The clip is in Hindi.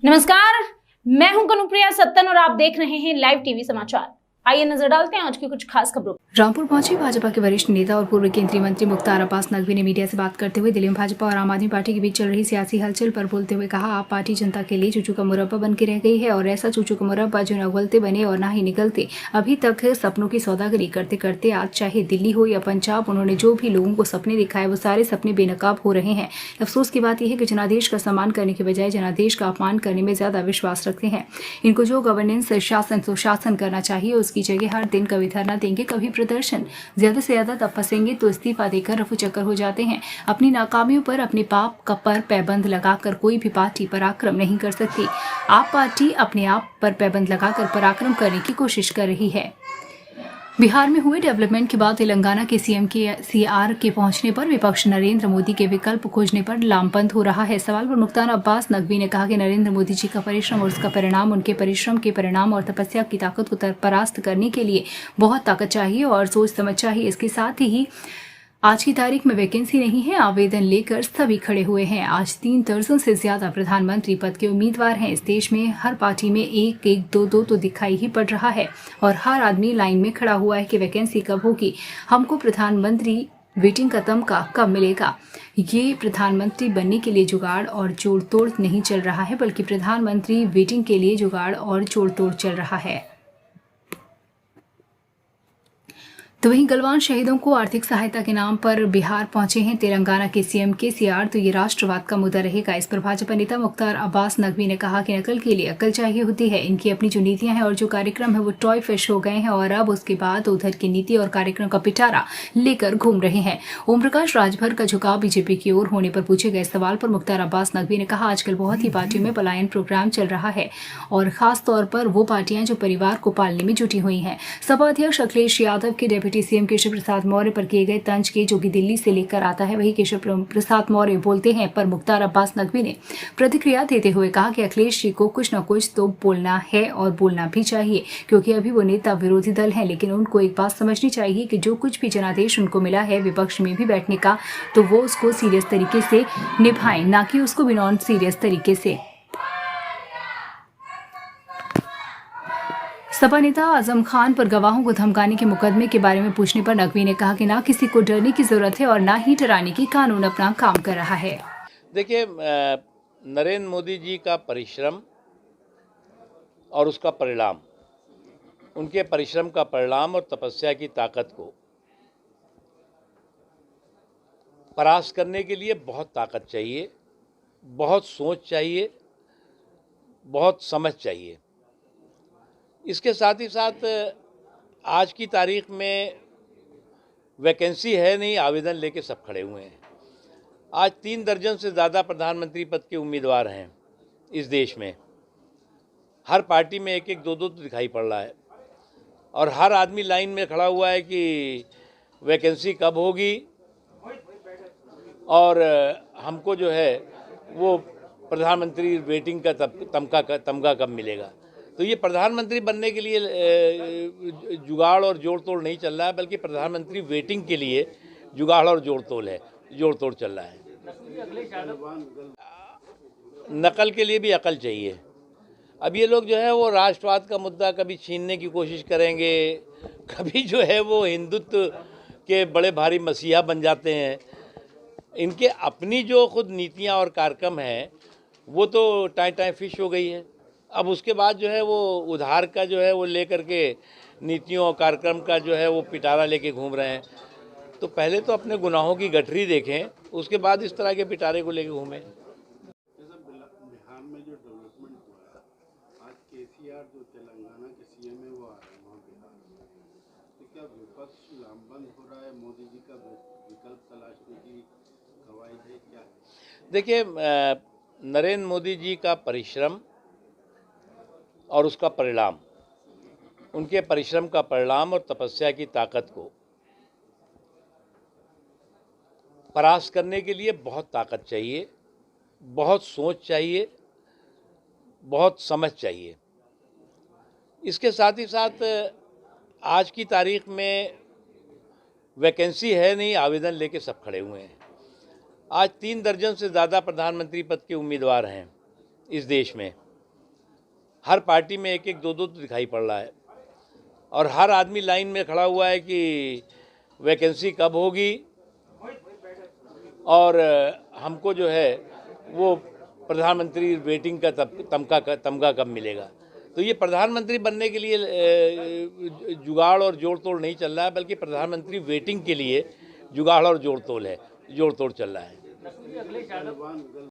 नमस्कार, मैं हूं कनुप्रिया सत्तन और आप देख रहे हैं लाइव टीवी समाचार। आइए नजर डालते हैं आज की कुछ खास खबरों। रामपुर पहुंचे भाजपा के वरिष्ठ नेता और पूर्व केंद्रीय मंत्री मुख्तार अब्बास नकवी ने मीडिया से बात करते हुए दिल्ली में भाजपा और आम आदमी पार्टी के बीच चल रही सियासी हलचल पर बोलते हुए कहा, आप पार्टी जनता के लिए चूचू का मुरब्बा बन के रह गई है और ऐसा चूचू का मुरब्बा जो न उगलते बने और न ही निकलते। अभी तक सपनों की सौदागरी करते करते आज चाहे दिल्ली हो या पंजाब, उन्होंने जो भी लोगों को सपने दिखाए वो सारे सपने बेनकाब हो रहे हैं। अफसोस की बात यह है कि जनादेश का सम्मान करने के बजाय जनादेश का अपमान करने में ज्यादा विश्वास रखते हैं। इनको जो गवर्नेंस, शासन, सुशासन करना चाहिए उसकी जगह हर दिन कभी धरना देंगे, कभी प्रदर्शन, ज्यादा से ज्यादा तब फंसेंगे तो इस्तीफा देकर रफू चक्कर हो जाते हैं। अपनी नाकामियों पर, अपने पाप का पर पैबंद लगाकर कोई भी पार्टी पराक्रम नहीं कर सकती। आप पार्टी अपने आप पर पैबंद लगाकर पराक्रम करने की कोशिश कर रही है। बिहार में हुए डेवलपमेंट के बाद तेलंगाना के सीएम के सीआर के पहुंचने पर विपक्ष नरेंद्र मोदी के विकल्प खोजने पर लामबंद हो रहा है। सवाल पर मुख्तार अब्बास नकवी ने कहा कि नरेंद्र मोदी जी का परिश्रम और उसका परिणाम, उनके परिश्रम के परिणाम और तपस्या की ताकत को परास्त करने के लिए बहुत ताकत चाहिए और सोच समझ चाहिए। इसके साथ ही आज की तारीख में वैकेंसी नहीं है, आवेदन लेकर सभी खड़े हुए हैं। आज 3 दर्जन से ज्यादा प्रधानमंत्री पद के उम्मीदवार हैं। इस देश में हर पार्टी में एक एक दो दो तो दिखाई ही पड़ रहा है और हर आदमी लाइन में खड़ा हुआ है कि वैकेंसी कब होगी, हमको प्रधानमंत्री वेटिंग का तमगा कब मिलेगा। ये प्रधानमंत्री बनने के लिए जुगाड़ और जोड़ तोड़ नहीं चल रहा है, बल्कि प्रधानमंत्री वेटिंग के लिए जुगाड़ और जोड़ तोड़ चल रहा है। तो वहीं गलवान शहीदों को आर्थिक सहायता के नाम पर बिहार पहुंचे हैं तेलंगाना के सीएम के सीआर, तो ये राष्ट्रवाद का मुद्दा रहेगा। इस पर भाजपा नेता मुख्तार अब्बास नकवी ने कहा कि नकल के लिए अकल चाहिए होती है। इनकी अपनी जो नीतियां हैं और जो कार्यक्रम है वो टॉय फिश हो गए हैं और अब उसके बाद उधर की नीति और कार्यक्रम का पिटारा लेकर घूम रहे हैं। ओम प्रकाश राजभर का झुकाव बीजेपी की ओर होने पर पूछे गए सवाल पर मुख्तार अब्बास नकवी ने कहा, आजकल बहुत ही पार्टियों में पलायन प्रोग्राम चल रहा है और खास तौर पर वो पार्टियां जो परिवार को पालने में जुटी हुई हैं। सपा अध्यक्ष अखिलेश यादव के डिप्टी सीएम केशव प्रसाद मौर्य पर किए गए तंज के जो कि दिल्ली से लेकर आता है, वही केशव प्रसाद मौर्य बोलते हैं। पर मुख्तार अब्बास नकवी ने प्रतिक्रिया देते हुए कहा कि अखिलेश जी को कुछ न कुछ तो बोलना है और बोलना भी चाहिए, क्योंकि अभी वो नेता विरोधी दल है। लेकिन उनको एक बात समझनी चाहिए कि जो कुछ भी जनादेश उनको मिला है विपक्ष में भी बैठने का, तो वो उसको सीरियस तरीके से निभाएं, ना कि उसको भी नॉन सीरियस तरीके से। सपा नेता आजम खान पर गवाहों को धमकाने के मुकदमे के बारे में पूछने पर नकवी ने कहा कि ना किसी को डरने की जरूरत है और ना ही डराने की कानून अपना काम कर रहा है। देखिए, नरेंद्र मोदी जी का परिश्रम और उसका परिणाम, उनके परिश्रम का परिणाम और तपस्या की ताकत को परास्त करने के लिए बहुत ताकत चाहिए, बहुत सोच चाहिए, बहुत समझ चाहिए। इसके साथ ही साथ आज की तारीख में वैकेंसी है नहीं, आवेदन लेके सब खड़े हुए हैं। आज 3 दर्जन से ज़्यादा प्रधानमंत्री पद के उम्मीदवार हैं इस देश में। हर पार्टी में एक एक दो दो तो दिखाई पड़ रहा है और हर आदमी लाइन में खड़ा हुआ है कि वैकेंसी कब होगी और हमको जो है वो प्रधानमंत्री वेटिंग का तमगा कब मिलेगा। तो ये प्रधानमंत्री बनने के लिए जुगाड़ और जोड़ तोड़ नहीं चल रहा है, बल्कि प्रधानमंत्री वेटिंग के लिए जुगाड़ और जोड़ तोड़ चल रहा है। नकल के लिए भी अकल चाहिए। अब ये लोग जो है वो राष्ट्रवाद का मुद्दा कभी छीनने की कोशिश करेंगे, कभी जो है वो हिंदुत्व के बड़े भारी मसीहा बन जाते हैं। इनके अपनी जो खुद नीतियाँ और कार्यक्रम हैं वो तो टाई फिश हो गई है। अब उसके बाद जो है वो उधार का जो है वो लेकर के नीतियों और कार्यक्रम का जो है वो पिटारा लेके घूम रहे हैं। तो पहले तो अपने गुनाहों की गठरी देखें, उसके बाद इस तरह के पिटारे को लेके घूमें। बिहार में जो डेवलपमेंट हुआ है, आज केसीआर जो तेलंगाना के सीएम है वो आ रहे हैं वहाँ बिहार में, तो क्या विपक्ष लामबंद हो रहा है मोदी जी का विकल्प तलाशने की कवायद है क्या? देखिए, नरेंद्र मोदी जी का परिश्रम और उसका परिणाम, उनके परिश्रम का परिणाम और तपस्या की ताकत को परास्त करने के लिए बहुत ताकत चाहिए, बहुत सोच चाहिए, बहुत समझ चाहिए। इसके साथ ही साथ आज की तारीख में वैकेंसी है नहीं, आवेदन लेके सब खड़े हुए हैं। आज 3 दर्जन से ज़्यादा प्रधानमंत्री पद के उम्मीदवार हैं इस देश में। हर पार्टी में एक एक दो दो तो दिखाई पड़ रहा है, और हर आदमी लाइन में खड़ा हुआ है कि वैकेंसी कब होगी और हमको जो है वो प्रधानमंत्री वेटिंग का तमगा कब मिलेगा। तो ये प्रधानमंत्री बनने के लिए जुगाड़ और जोड़ तोड़ नहीं चल रहा है, बल्कि प्रधानमंत्री वेटिंग के लिए जुगाड़ और जोड़ तोड़ चल रहा है।